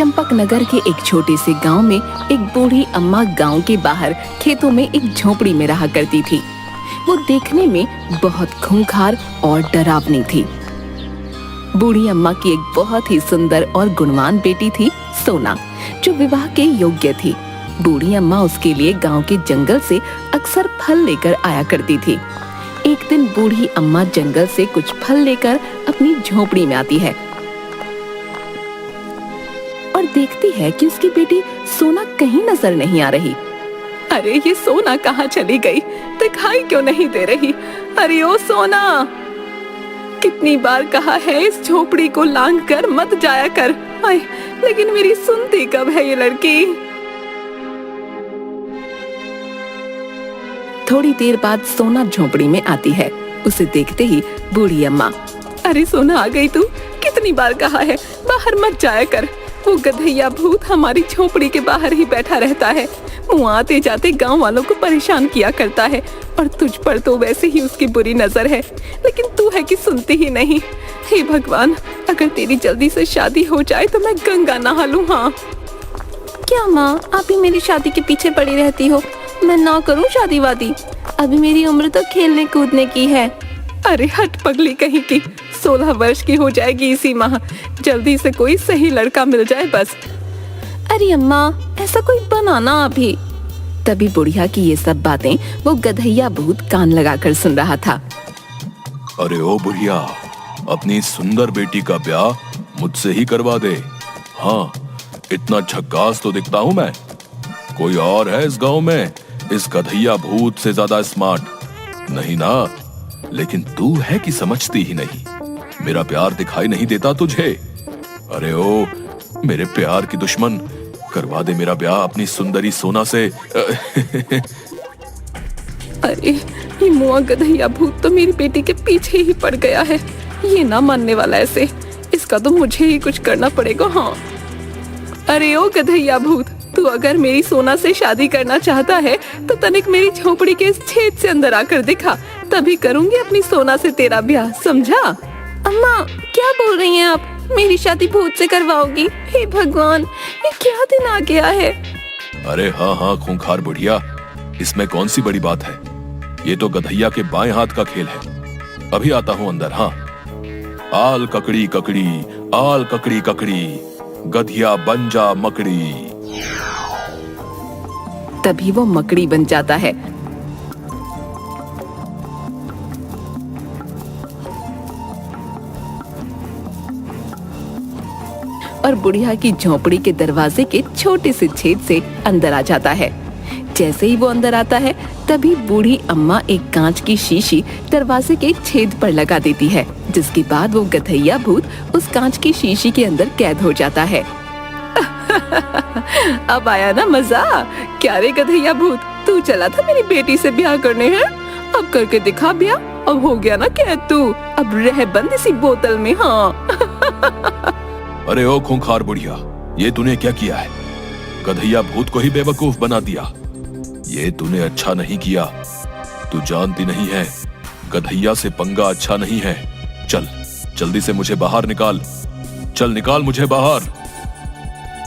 चंपकनगर के एक छोटे से गांव में एक बूढ़ी अम्मा गांव के बाहर खेतों में एक झोपड़ी में रहा करती थी। वो देखने में बहुत खूंखार और डरावनी थी। बूढ़ी अम्मा की एक बहुत ही सुंदर और गुणवान बेटी थी सोना, जो विवाह के योग्य थी। बूढ़ी अम्मा उसके लिए गांव के जंगल से अक्सर फल लेकर आया करती थी। एक दिन बूढ़ी अम्मा जंगल से कुछ फल लेकर अपनी झोपड़ी में आती है और देखती है कि उसकी बेटी सोना कहीं नजर नहीं आ रही। अरे ये सोना कहाँ चली गई? दिखाई क्यों नहीं दे रही? अरे ओ सोना, कितनी बार कहा है इस झोपड़ी को लांघ कर मत जाया कर। आए, लेकिन मेरी सुनती कब है ये लड़की? थोड़ी देर बाद सोना झोपड़ी में आती है। उसे देखते ही बूढ़ी अम्मा, अरे सोना आ गई तू? कितनी बार कहा है बाहर मत जाया कर। वो गधैया भूत हमारी झोपड़ी के बाहर ही बैठा रहता है। मुँह आते जाते गांव वालों को परेशान किया करता है और तुझ पर तो वैसे ही उसकी बुरी नजर है, लेकिन तू है कि सुनती ही नहीं। हे भगवान, अगर तेरी जल्दी से शादी हो जाए तो मैं गंगा नहा लूं। हाँ क्या माँ, आप ही मेरी शादी के पीछे पड़ी रहती हो? मैं ना करूं शादी वादी? अभी मेरी उम्र तो खेलने कूदने की है। अरे हट पगली कहीं की, 16 वर्ष की हो जाएगी इसी माह। जल्दी से कोई सही लड़का मिल जाए बस। अरे अम्मा, ऐसा कोई बनाना अभी। तभी बुढ़िया की ये सब बातें वो गधैया भूत कान लगाकर सुन रहा था। अरे ओ बुढ़िया, अपनी सुंदर बेटी का ब्याह मुझसे ही करवा दे। हाँ, इतना झक्कास तो दिखता हूँ मैं। कोई और है इस गांव में इस गधैया भूत से ज्यादा स्मार्ट? नहीं ना? लेकिन तू है कि समझती ही नहीं। मेरा प्यार दिखाई नहीं देता तुझे? अरे ओ मेरे प्यार की दुश्मन, करवा दे मेरा ब्याह अपनी सुंदरी सोना से। अरे ये मुआ गधैया भूत तो मेरी बेटी के पीछे ही पड़ गया है। ये ना मानने वाला ऐसे, इसका तो मुझे ही कुछ करना पड़ेगा। हाँ, अरे ओ गधैया भूत, तू अगर मेरी सोना से शादी करना चाहता है तो तनिक मेरी झोपड़ी के इस छेद से अंदर आकर दिखा, तभी करूंगी अपनी सोना से तेरा ब्याह, समझा? अम्मा क्या बोल रही हैं आप? मेरी शादी भूत से करवाओगी? हे भगवान, ये क्या दिन आ गया है? अरे हाँ हाँ खूंखार बुढ़िया, इसमें कौन सी बड़ी बात है? ये तो गधैया के बाएं हाथ का खेल है। अभी आता हूँ अंदर। हाँ, आल ककड़ी ककड़ी, आल ककड़ी ककड़ी, गधिया बन जा मकड़ी। तभी वो मकड़ी बन जाता है। और बुढ़िया की झोपड़ी के दरवाजे के छोटे से छेद से अंदर आ जाता है। जैसे ही वो अंदर आता है, तभी बूढ़ी अम्मा एक कांच की शीशी दरवाजे के छेद पर लगा देती है, जिसके बाद वो गधैया भूत उस कांच की शीशी के अंदर कैद हो जाता है। अब आया ना मजा? क्या रे गधैया भूत, तू चला था मेरी बेटी से ब्याह करने हैं? अब करके दिखा ब्याह। अब हो गया ना कैद तू, अब रह बंद इसी बोतल में। हाँ। अरे ओ खूंखार बुढ़िया, ये तूने क्या किया है? गधैया भूत को ही बेवकूफ बना दिया। ये तूने अच्छा नहीं किया। तू जानती नहीं है, गधैया से पंगा अच्छा नहीं है। चल जल्दी से मुझे बाहर निकाल। चल निकाल मुझे बाहर।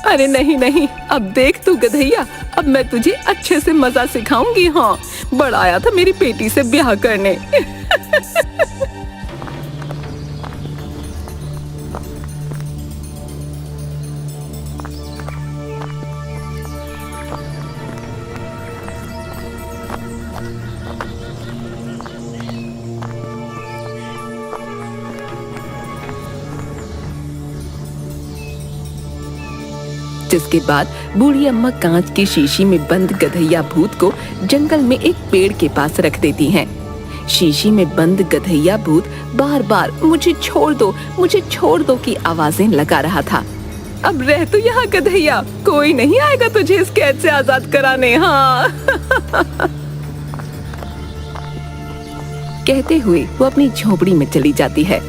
अरे नहीं नहीं, अब देख तू गधैया, अब मैं तुझे अच्छे से मजा सिखाऊंगी। हाँ, बड़ा आया था मेरी बेटी से ब्याह करने। जिसके बाद बूढ़ी अम्मा कांच की शीशी में बंद गधैया भूत को जंगल में एक पेड़ के पास रख देती हैं। शीशी में बंद गधैया भूत बार बार मुझे छोड़ दो की आवाजें लगा रहा था। अब रह तू यहाँ गधैया, कोई नहीं आएगा तुझे इस कैद से आजाद कराने। हाँ। कहते हुए वो अपनी झोपड़ी में चली जाती है।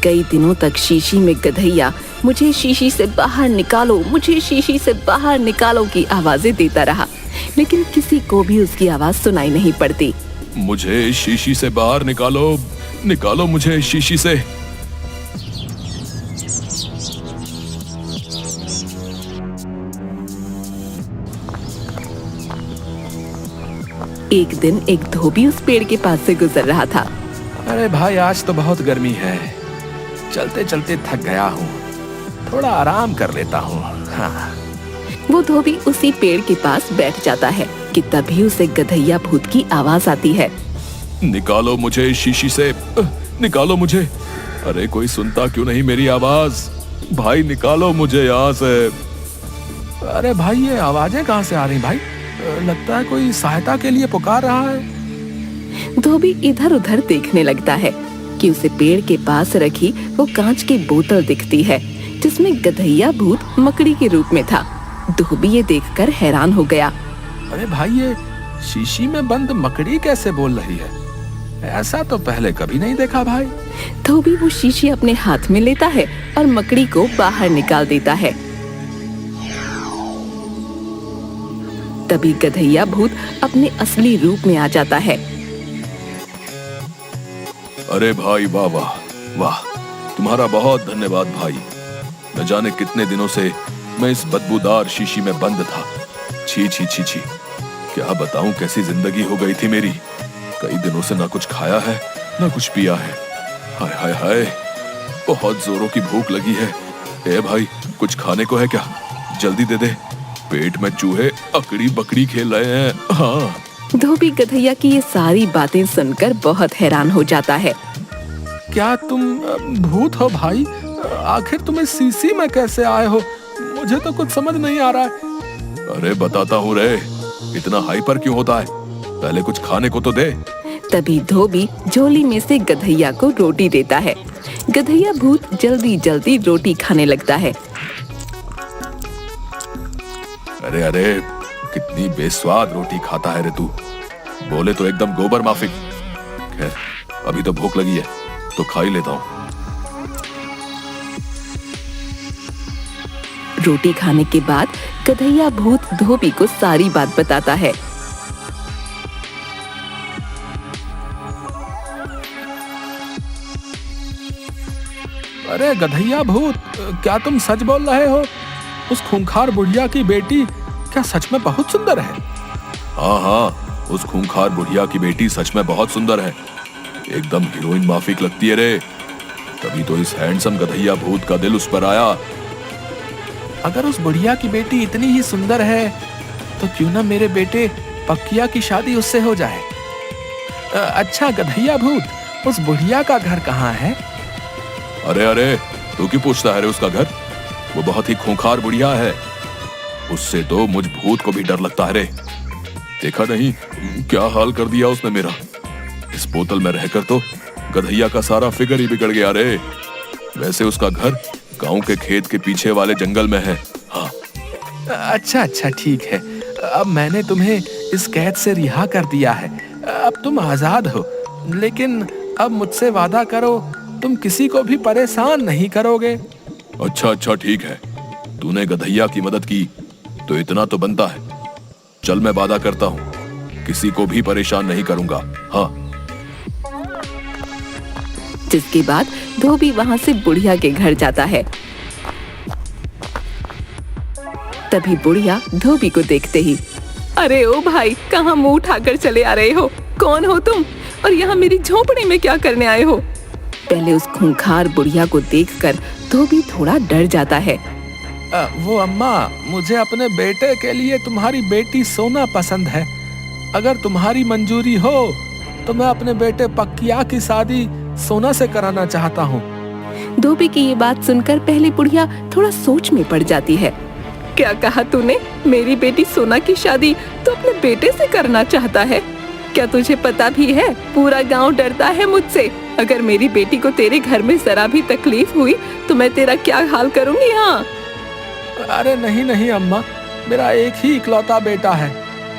कई दिनों तक शीशी में गधैया मुझे शीशी से बाहर निकालो, मुझे शीशी से बाहर निकालो की आवाजें देता रहा। लेकिन किसी को भी उसकी आवाज सुनाई नहीं पड़ती। मुझे शीशी से बाहर निकालो, निकालो मुझे शीशी से। एक दिन एक धोबी उस पेड़ के पास से गुजर रहा था। अरे भाई, आज तो बहुत गर्मी है, चलते चलते थक गया हूँ, थोड़ा आराम कर लेता हूँ। हाँ। वो धोबी उसी पेड़ के पास बैठ जाता है कि तभी उसे गधैया भूत की आवाज आती है। निकालो मुझे शीशी से, निकालो मुझे। अरे कोई सुनता क्यों नहीं मेरी आवाज? भाई निकालो मुझे यहाँ से। अरे भाई, ये आवाजें कहाँ से आ रही भाई? लगता है कोई सहायता के लिए पुकार रहा है। धोबी इधर उधर देखने लगता है कि उसे पेड़ के पास रखी वो कांच की बोतल दिखती है जिसमें गधैया भूत मकड़ी के रूप में था। धोबी ये देखकर हैरान हो गया। अरे भाई, ये शीशी में बंद मकड़ी कैसे बोल रही है? ऐसा तो पहले कभी नहीं देखा भाई। धोबी वो शीशी अपने हाथ में लेता है और मकड़ी को बाहर निकाल देता है। तभी गधैया भूत अपने असली रूप में आ जाता है। अरे भाई, वाह वाह वाह, तुम्हारा बहुत धन्यवाद भाई। न जाने कितने दिनों से मैं इस बदबूदार शीशी में बंद था। छी छी छी छी, क्या बताऊं कैसी जिंदगी हो गई थी मेरी। कई दिनों से ना कुछ खाया है ना कुछ पिया है। हाय हाय हाय, बहुत जोरों की भूख लगी है। ए भाई, कुछ खाने को है क्या? जल्दी दे दे, पेट में चूहे अकड़ी बकड़ी खेल रहे हैं। हाँ। धोबी गधैया की ये सारी बातें सुनकर बहुत हैरान हो जाता है। क्या तुम भूत हो भाई? आखिर तुम इस शीशी में कैसे आए हो? मुझे तो कुछ समझ नहीं आ रहा है। अरे बताता हूँ रे, इतना हाइपर क्यों होता है? पहले कुछ खाने को तो दे। तभी धोबी झोली में से गधैया को रोटी देता है। गधैया भूत जल्दी जल्दी रोटी खाने लगता है। अरे अरे, कितनी बेस्वाद रोटी खाता है रे तू। बोले तो एकदम गोबर माफिक। खैर, अभी तो भूख लगी है तो खा ही लेता हूँ। रोटी खाने के बाद गधैया भूत धोबी को सारी बात बताता है। अरे गधैया भूत, क्या तुम सच बोल रहे हो? उस खूंखार बुढ़िया की बेटी क्या सच में बहुत सुंदर है? हाँ हाँ, उस खूंखार बुढ़िया की बेटी सच में बहुत सुंदर है। एकदम हीरोइन माफिक लगती है रे। तभी तो इस हैंडसम गधैया भूत का दिल उस पर आया। अगर उस बुढ़िया की बेटी इतनी ही सुंदर है तो क्यों ना मेरे बेटे पक्किया की शादी उससे हो जाए। अच्छा गधैया भूत, उस बुढ़िया का घर कहाँ है? अरे अरे, तू क्यों पूछता है रे उसका घर? वो बहुत ही खूंखार बुढ़िया है। उससे तो मुझ भूत को भी डर लगता है रे। देखा नहीं क्या हाल कर दिया उसने मेरा। इस बोतल में रहकर तो गधैया का सारा फिगर ही बिगड़ गया रे। वैसे उसका घर गांव के खेत के पीछे वाले जंगल में है। हाँ। अच्छा अच्छा, ठीक है। अब मैंने तुम्हें इस कैद से रिहा कर दिया है। अब तुम आजाद हो। लेकिन अब मुझसे वादा करो, तुम किसी को भी परेशान नहीं करोगे। अच्छा अच्छा, ठीक है। तूने गधैया की मदद की तो इतना तो बनता है। चल, मैं वादा करता हूँ किसी को भी परेशान नहीं करूंगा। हाँ। जिसके बाद धोबी वहां से बुढ़िया के घर जाता है। तभी बुढ़िया धोबी को देखते ही, अरे ओ भाई, कहाँ मुंह उठाकर चले आ रहे हो? कौन हो तुम और यहाँ मेरी झोपड़ी में क्या करने आए हो? पहले उस खूंखार बुढ़िया को देखकर धोबी थोड़ा डर जाता है। वो अम्मा, मुझे अपने बेटे के लिए तुम्हारी बेटी सोना पसंद है। अगर तुम्हारी मंजूरी हो तो मैं अपने बेटे पक्किया की शादी सोना से कराना चाहता हूँ। धोबी की ये बात सुनकर पहले बुढ़िया थोड़ा सोच में पड़ जाती है। क्या कहा तूने? मेरी बेटी सोना की शादी तो अपने बेटे से करना चाहता है? क्या तुझे पता भी है पूरा गांव डरता है मुझसे। अगर मेरी बेटी को तेरे घर में जरा भी तकलीफ हुई तो मैं तेरा क्या हाल करूंगी। हाँ। अरे नहीं नहीं अम्मा, मेरा एक ही इकलौता बेटा है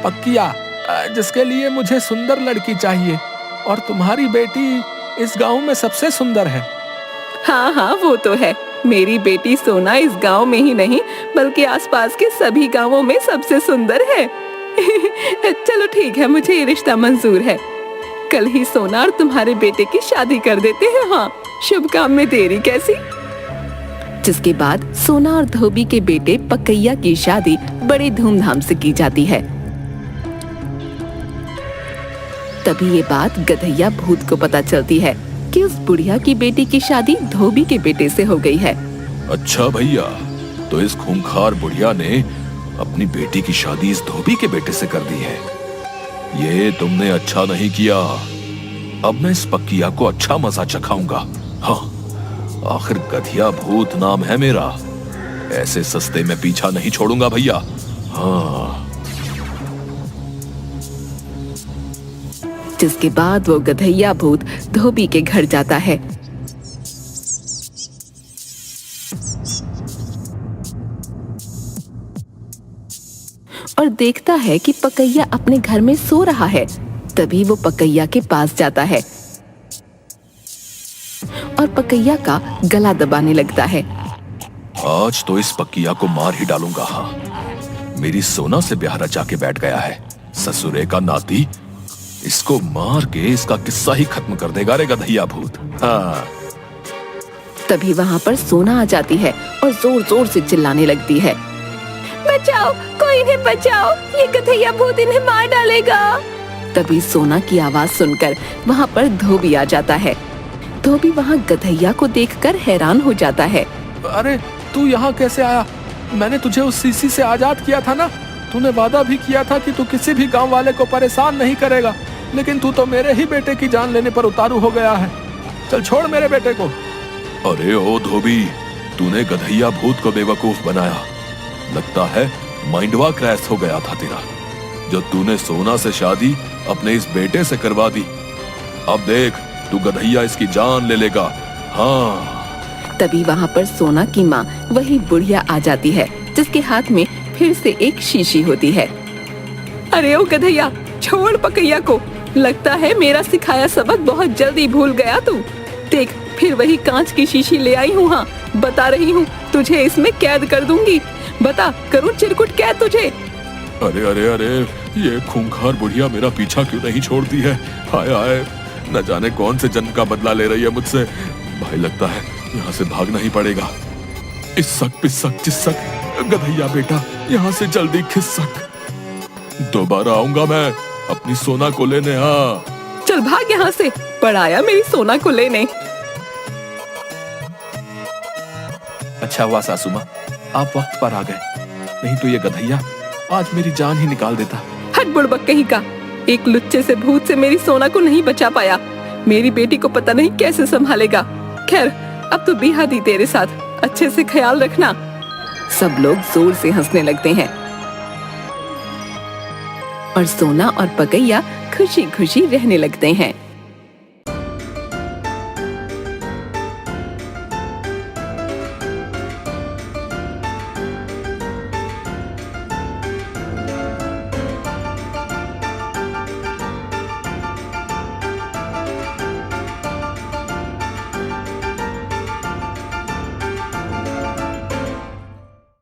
पक्किया, जिसके लिए मुझे सुंदर लड़की चाहिए। और तुम्हारी बेटी इस गांव में सबसे सुंदर है। हाँ हाँ, वो तो है। मेरी बेटी सोना इस गांव में ही नहीं बल्कि आसपास के सभी गांवों में सबसे सुंदर है। चलो ठीक है, मुझे ये रिश्ता मंजूर है। कल ही सोना और तुम्हारे बेटे की शादी कर देते हैं। हाँ, शुभ काम में देरी कैसी। जिसके बाद सोना और धोबी के बेटे पकैया की शादी बड़े धूमधाम से की जाती है। तभी ये बात गधैया भूत को पता चलती है कि उस बुढ़िया की बेटी की शादी धोबी के बेटे से हो गई है। अच्छा भैया, तो इस खूंखार बुढ़िया ने अपनी बेटी की शादी इस धोबी के बेटे से कर दी है। ये तुमने अच्छा नहीं किया। अब मैं इस पक्किया को अच्छा मजा चखाऊंगा। हाँ, आखिर गधिया भूत नाम है मेरा। ऐसे सस्ते में पीछा नहीं छोड़ूंगा भैया। हाँ। जिसके बाद वो गधैया भूत धोबी के घर जाता है। और देखता है कि पकैया अपने घर में सो रहा है। तभी वो पकैया के पास जाता है और पकैया का गला दबाने लगता है। आज तो इस पक्किया को मार ही डालूंगा। हाँ, मेरी सोना से ब्याह रचा के बैठ गया है। ससुरे का नाती, इसको मार के इसका किस्सा ही खत्म कर देगा रे गधैया भूत। हाँ। तभी वहाँ पर सोना आ जाती है और जोर जोर से चिल्लाने लगती है, बचाओ, कोई इन्हें बचाओ, ये गधैया भूत इन्हें मार डालेगा। तभी सोना की आवाज सुनकर वहाँ पर धोबी आ जाता है। धोबी वहाँ गधैया को देखकर हैरान हो जाता है। अरे तू यहाँ कैसे आया? मैंने तुझे उस सीसी से आजाद किया था ना। तूने वादा भी किया था कि तू किसी भी गांव वाले को परेशान नहीं करेगा, लेकिन तू तो मेरे ही बेटे की जान लेने पर उतारू हो गया है। चल छोड़ मेरे बेटे को। अरे ओ धोबी, तूने गधैया भूत को बेवकूफ बनाया। लगता है माइंडवा क्रैश हो गया था तेरा, जो तूने सोना से शादी अपने इस बेटे से करवा दी। अब देख, तू गधैया इसकी जान ले लेगा। हाँ। तभी वहाँ पर सोना की माँ वही बुढ़िया आ जाती है, जिसके हाथ में फिर से एक शीशी होती है। अरे ओ गधैया, छोड़ पकैया को। लगता है मेरा सिखाया सबक बहुत जल्दी भूल गया तू। देख, फिर वही कांच की शीशी ले आई हूँ। हाँ, बता रही हूँ, तुझे इसमें कैद कर दूंगी। बता, करूँ चिरकुट कैद तुझे? अरे अरे अरे, ये खूंखार बुढ़िया मेरा पीछा क्यों नहीं छोड़ती है? हाय हाय, न जाने कौन से जन्म का बदला ले रही है मुझसे। भाई लगता है यहाँ से भागना ही पड़ेगा। इस्सक पिस्सक चिस्सक, गधैया बेटा, यहाँ से जल्दी खिस्सक। दोबारा आऊंगा मैं अपनी सोना को लेने। हाँ, चल भाग यहाँ से, पड़ाया मेरी सोना को लेने। अच्छा हुआ सासू माँ, आप वक्त पर आ गए, नहीं तो ये गधैया आज मेरी जान ही निकाल देता। हट बुड़बक कहीं का, एक लुच्चे से भूत से मेरी सोना को नहीं बचा पाया। मेरी बेटी को पता नहीं कैसे संभालेगा। खैर, अब तो बिहा दी तेरे साथ, अच्छे से ख्याल रखना। सब लोग जोर से हंसने लगते हैं और सोना और पकैया खुशी खुशी रहने लगते हैं।